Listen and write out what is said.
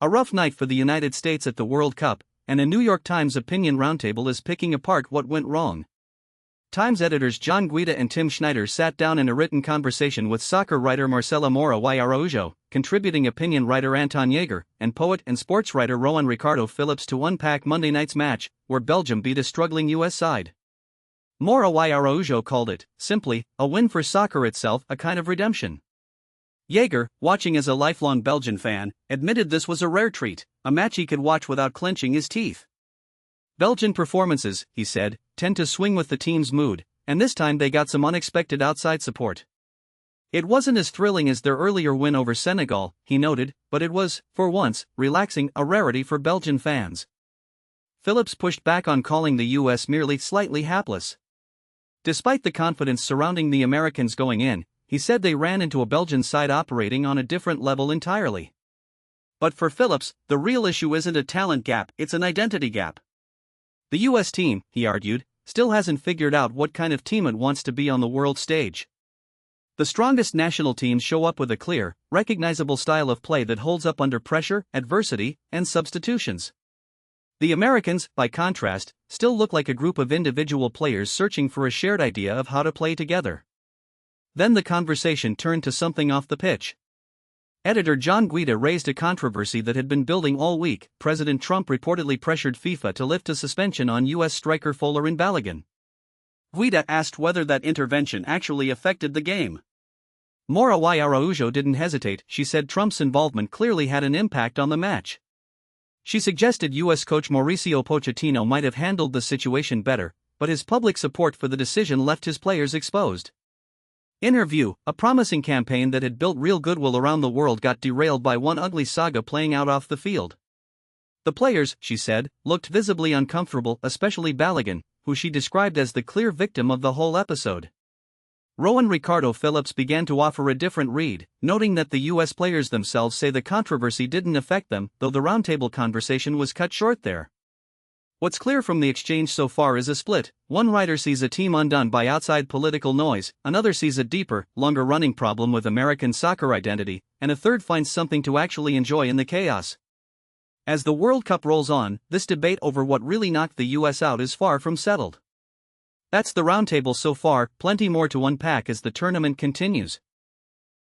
A rough night for the United States at the World Cup, and a New York Times opinion roundtable is picking apart what went wrong. Times editors John Guida and Tim Schneider sat down in a written conversation with soccer writer Marcela Mora y Araujo, contributing opinion writer Anton Jaeger, and poet and sports writer Rowan Ricardo Phillips to unpack Monday night's match, where Belgium beat a struggling U.S. side. Mora y Araujo called it, simply, a win for soccer itself, a kind of redemption. Jaeger, watching as a lifelong Belgian fan, admitted this was a rare treat, a match he could watch without clenching his teeth. Belgian performances, he said, tend to swing with the team's mood, and this time they got some unexpected outside support. It wasn't as thrilling as their earlier win over Senegal, he noted, but it was, for once, relaxing, a rarity for Belgian fans. Phillips pushed back on calling the U.S. merely slightly hapless. Despite the confidence surrounding the Americans going in, he said they ran into a Belgian side operating on a different level entirely. But for Phillips, the real issue isn't a talent gap, it's an identity gap. The U.S. team, he argued, still hasn't figured out what kind of team it wants to be on the world stage. The strongest national teams show up with a clear, recognizable style of play that holds up under pressure, adversity, and substitutions. The Americans, by contrast, still look like a group of individual players searching for a shared idea of how to play together. Then the conversation turned to something off the pitch. Editor John Guida raised a controversy that had been building all week. President Trump reportedly pressured FIFA to lift a suspension on U.S. striker Folarin Balogun. Guida asked whether that intervention actually affected the game. Mora y Araujo didn't hesitate. She said Trump's involvement clearly had an impact on the match. She suggested U.S. coach Mauricio Pochettino might have handled the situation better, but his public support for the decision left his players exposed. In her view, a promising campaign that had built real goodwill around the world got derailed by one ugly saga playing out off the field. The players, she said, looked visibly uncomfortable, especially Balogun, who she described as the clear victim of the whole episode. Rowan Ricardo Phillips began to offer a different read, noting that the U.S. players themselves say the controversy didn't affect them, though the roundtable conversation was cut short there. What's clear from the exchange so far is a split. One writer sees a team undone by outside political noise, another sees a deeper, longer-running problem with American soccer identity, and a third finds something to actually enjoy in the chaos. As the World Cup rolls on, this debate over what really knocked the U.S. out is far from settled. That's the roundtable so far, plenty more to unpack as the tournament continues.